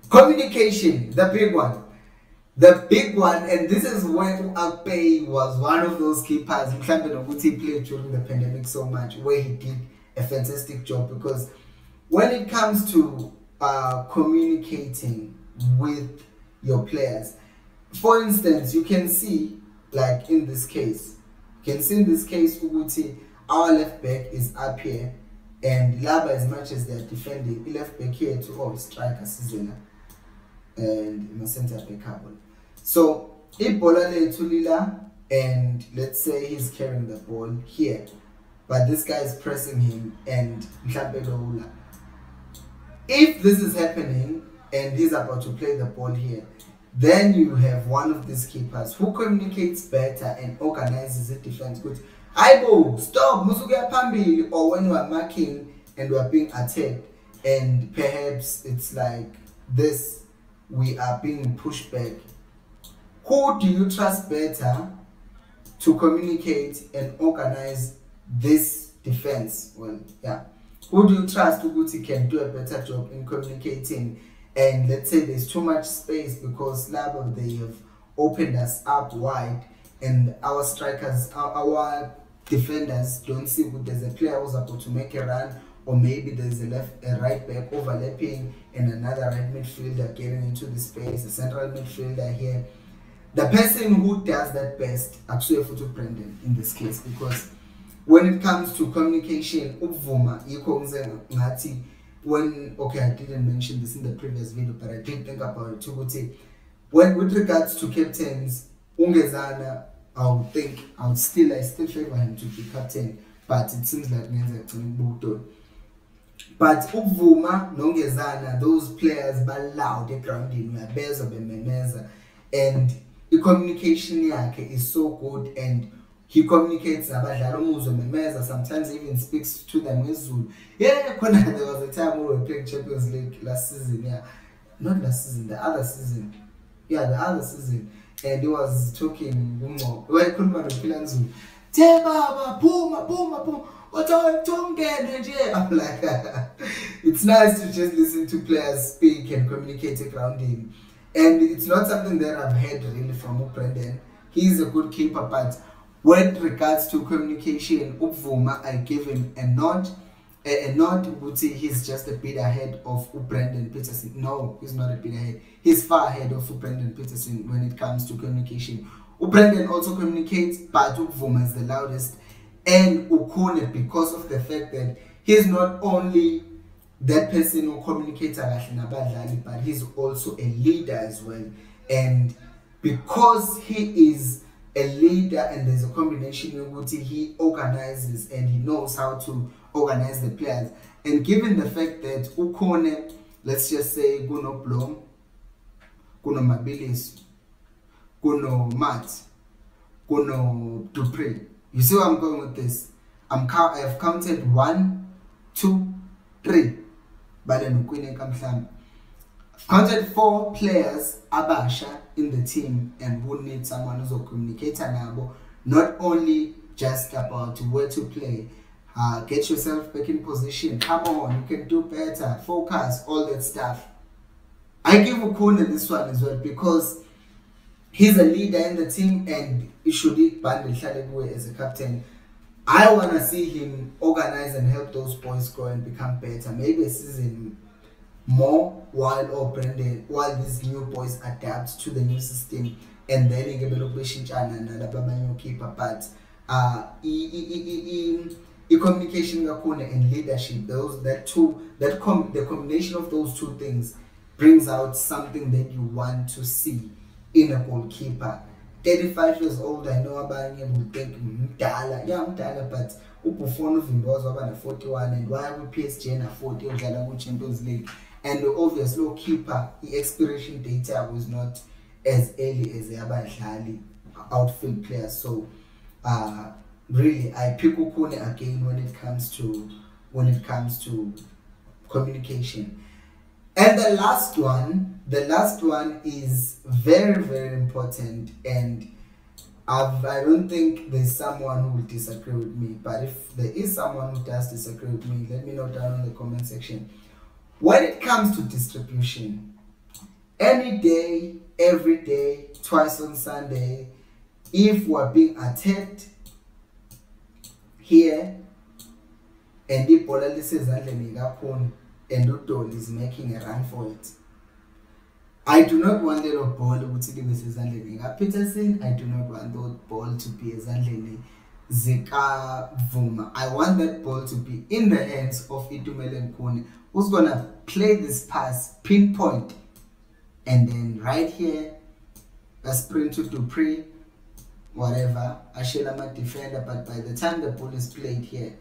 Communication, the big one. The big one, and this is where Akpay was one of those keepers. Mhlambe nokuthi he played during the pandemic so much, where he did a fantastic job, because when it comes to communicating with your players, for instance, you can see, like in this case, Uguti, our left back is up here, and Laba, as much as they're defending, he left back here to all striker season and in the center back couple. So if Bolale Tulila, and let's say he's carrying the ball here, but this guy is pressing him and Mhlape, if this is happening and he's about to play the ball here, then you have one of these keepers who communicates better and organizes the defense. Good, Aibo, stop, Musuga Pambi, or when we are marking and we are being attacked, and perhaps it's like this, we are being pushed back. Who do you trust better to communicate and organize this defense? Well, yeah. Who do you trust Uguti can do a better job in communicating? And let's say there's too much space because Labo, they have opened us up wide, and our strikers, our defenders don't see what there's a player who's about to make a run, or maybe there's a right back overlapping and another right midfielder getting into the space, a central midfielder here. The person who does that best, actually, for Brendan in this case, because when it comes to communication, when, okay, I didn't mention this in the previous video, but I did think about it too. When with regards to captains, Ungezana, I still favor him to be captain, but it seems like Nenza. But Ubvuma, Nongezana, those players loud the ground in Meneza, and the communication is so good, and he communicates sometimes even speaks to them with Zulu. Yeah, there was a time we were playing Champions League last season, yeah. Not last season, the other season. Yeah, the other season. And he was talking, why couldn't man play Zulu? Teba, boom. I'm like, it's nice to just listen to players speak and communicate around him. And it's not something that I've heard really from Brendan. He's a good keeper, but with regards to communication, Upvuma, I give him a nod. A nod would say he's just a bit ahead of Brendan Peterson. No, he's not a bit ahead. He's far ahead of Brendan Peterson when it comes to communication. Brendan also communicates, but Upvuma is the loudest. And Ukune, because of the fact that he's not only that person who communicates, but he's also a leader as well. And because he is a leader and there's a combination of what he organizes and he knows how to organize the players, and given the fact that Ukone, let's just say Guno Blom, Guno Mabilis, Guno Matt, Guno Dupree, you see where I'm going with this? I have counted 1, 2, 3. But then counted 4 players abasha in the team and who need someone who's a communicator now, not only just about where to play, get yourself back in position, come on, you can do better, focus, all that stuff. I give Ukune this one as well because he's a leader in the team and he should eat Bandel Shalegwe as a captain. I want to see him organize and help those boys go and become better. Maybe a season more while these new boys adapt to the new system, and then he can be keeper. But communication and leadership, the combination of those two things brings out something that you want to see in a goalkeeper. 35 years old, I know about him, will think Mdala, yeah, Mdala, but Upufon of him was about 41, and why would PSG and 40 of the Champions League? And the obvious low keeper, the expiration data was not as early as the other outfield players. So, really, I pick Ukune again when it comes to communication. And the last one is very, very important, and I don't think there's someone who will disagree with me, but if there is someone who does disagree with me, let me know down in the comment section. When it comes to distribution, Any day, every day, twice on Sunday, if we're being attacked here and ibhola lisezandleni kakhulu and uDoli is making a run for it, I do not want that ball ukuthi libe sezandleni kaPeterson. I do not want that ball to be ezandleni zika Vuma. I want that ball to be in the hands of Itumeleng Khune, who's gonna play this pass pinpoint, and then right here a sprint to Dupree, whatever, Ashela defender, but by the time the ball is played here,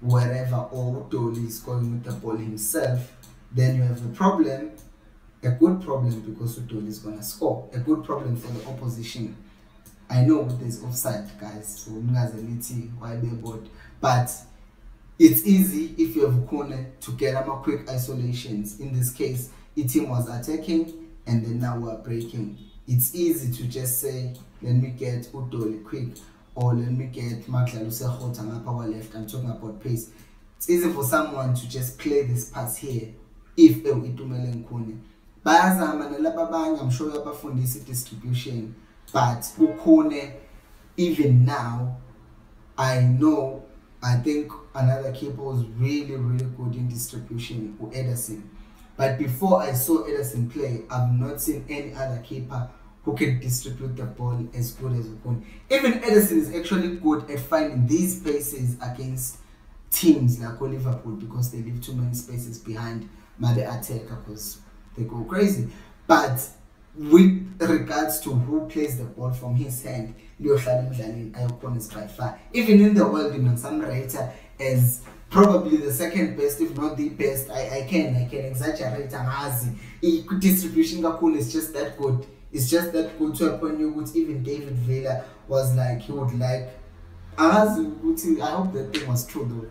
wherever, or Udoli is going with the ball himself, then you have a problem, a good problem, because Udoli is going to score, a good problem for the opposition. I know there's offside, guys, so why be bored, but it's easy if you have Khune to get them a quick isolations. In this case, the team was attacking and then now we're breaking. It's easy to just say, let me get Udoli quick, or let me get Makla Lusekota on power left. I'm talking about pace. It's easy for someone to just play this pass here if Itumeleng Khune. I'm sure you're from this distribution, but Khune, even now, I think another keeper was really, really good in distribution, or Ederson. But before I saw Ederson play, I've not seen any other keeper who can distribute the ball as good as Khune. Even Ederson is actually good at finding these spaces against teams like Liverpool, because they leave too many spaces behind the attacker because they go crazy. But with regards to who plays the ball from his hand, Icon is by far, even in the world, some rater as probably the second best, if not the best. I can exaggerate. Distribution is just that good. It's just that good to a point which even David Villa was like, he would like. I hope that thing was true though.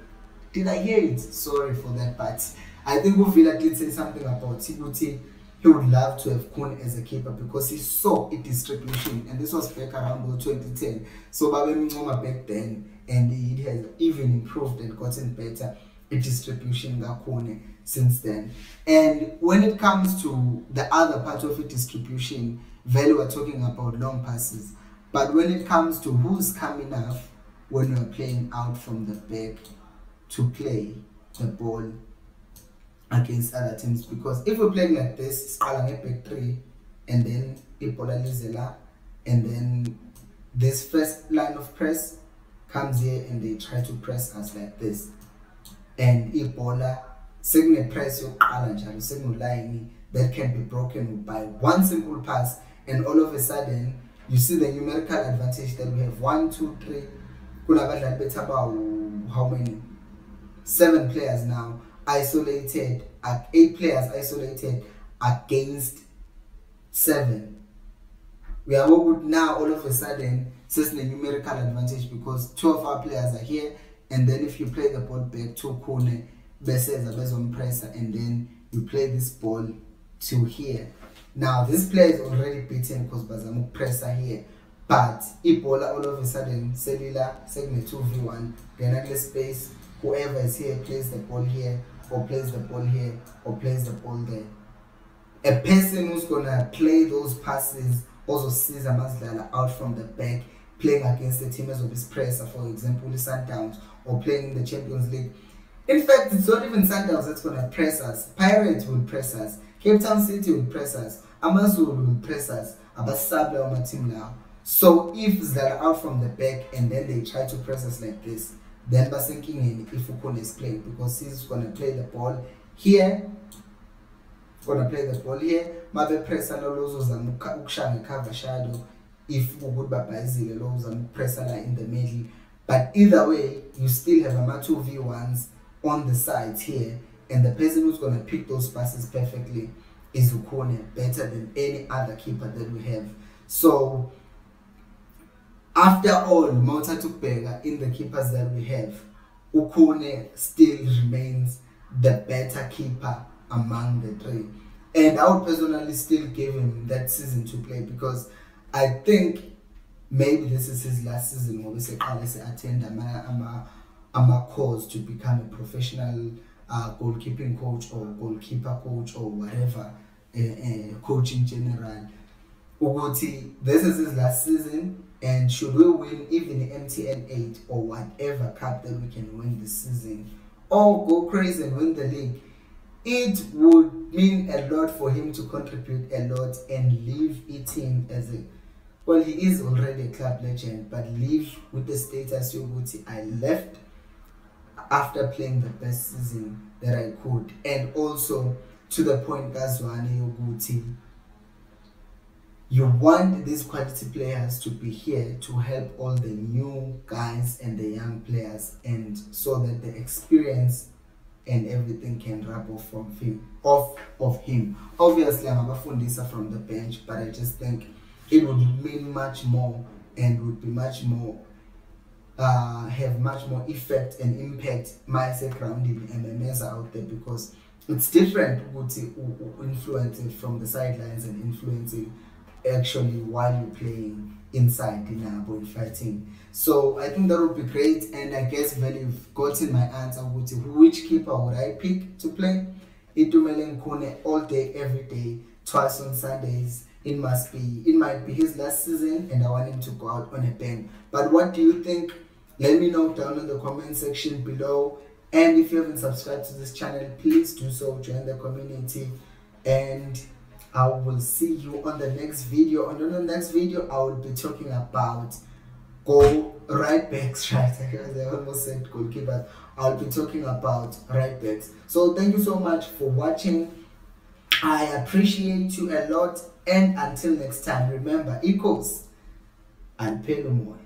Did I hear it? Sorry for that, but I think Villa did say something about Tibuti. He would love to have Khune as a keeper because he saw a distribution, and this was back around 2010. So Babemngoma back then, and it has even improved and gotten better a distribution than Khune since then. And when it comes to the other part of a distribution, Velo we're talking about long passes. But when it comes to who's coming up when we're playing out from the back to play the ball against other teams, because if we're playing like this, back three, and then Ipolalizela, and then this first line of press comes here and they try to press us like this, and Ipola signal press your signal line that can be broken by one simple pass, and all of a sudden you see the numerical advantage that we have 1, 2, 3. How many? 7 players now isolated, 8 players isolated against 7. We are good now. All of a sudden, it's the numerical advantage because 2 of our players are here, and then if you play the ball back to Khune, Beseza on pressure, and then you play this ball to here. Now this player is already beaten because Bazamu pressure here, but Ibola all of a sudden Selila segment 2v1, then space. Whoever is here plays the ball here, or plays the ball here, or plays the ball there. A person who's gonna play those passes also sees a Mazdala out from the back, playing against the team as of his presser, for example, the Sundowns, or playing in the Champions League. In fact, it's not even Sundowns that's gonna press us. Pirates will press us. Cape Town City will press us. Amazulu will press us. Abasabla on my team now. So if they're out from the back and then they try to press us like this, then thinking in if Khune is playing, because he's gonna play the ball here. Mabe pressure lozo zamukusha cover shadow if would babazile lozo pressure in the middle. But either way, you still have a 2v1s on the sides here, and the person who's gonna pick those passes perfectly is Khune, better than any other keeper that we have. So after all, Mauta Tukbega in the keepers that we have, Khune still remains the better keeper among the 3. And I would personally still give him that season to play, because I think maybe this is his last season where we say attend a course to become a professional goalkeeping coach or goalkeeper coach or whatever. coach in general. Uguti, this is his last season, and should we win even the MTN 8 or whatever cup that we can win this season, or go crazy and win the league, it would mean a lot for him to contribute a lot and leave a team as a, well, he is already a club legend, but leave with the status Yoguti, I left after playing the best season that I could. And also to the point Gazwane Yoguti, you want these quality players to be here to help all the new guys and the young players, and so that the experience and everything can rub off from him, Obviously, I'm a fundisa from the bench, but I just think it would mean much more and would be much more have much more effect and impact my grounding MMS out there, because it's different influencing from the sidelines and influencing actually while you're playing inside the Nabo and fighting. So I think that would be great, and I guess when you've gotten my answer, which keeper would I pick to play? Itumele Nkune all day, every day, twice on Sundays. It might be his last season, and I want him to go out on a bang. But what do you think? Let me know down in the comment section below. And if you haven't subscribed to this channel, please do so. Join the community, and I will see you on the next video. And on the next video, I will be talking about right backs, right? I almost said goalkeepers. I'll be talking about right backs. So thank you so much for watching. I appreciate you a lot. And until next time, remember, equals and pay no more.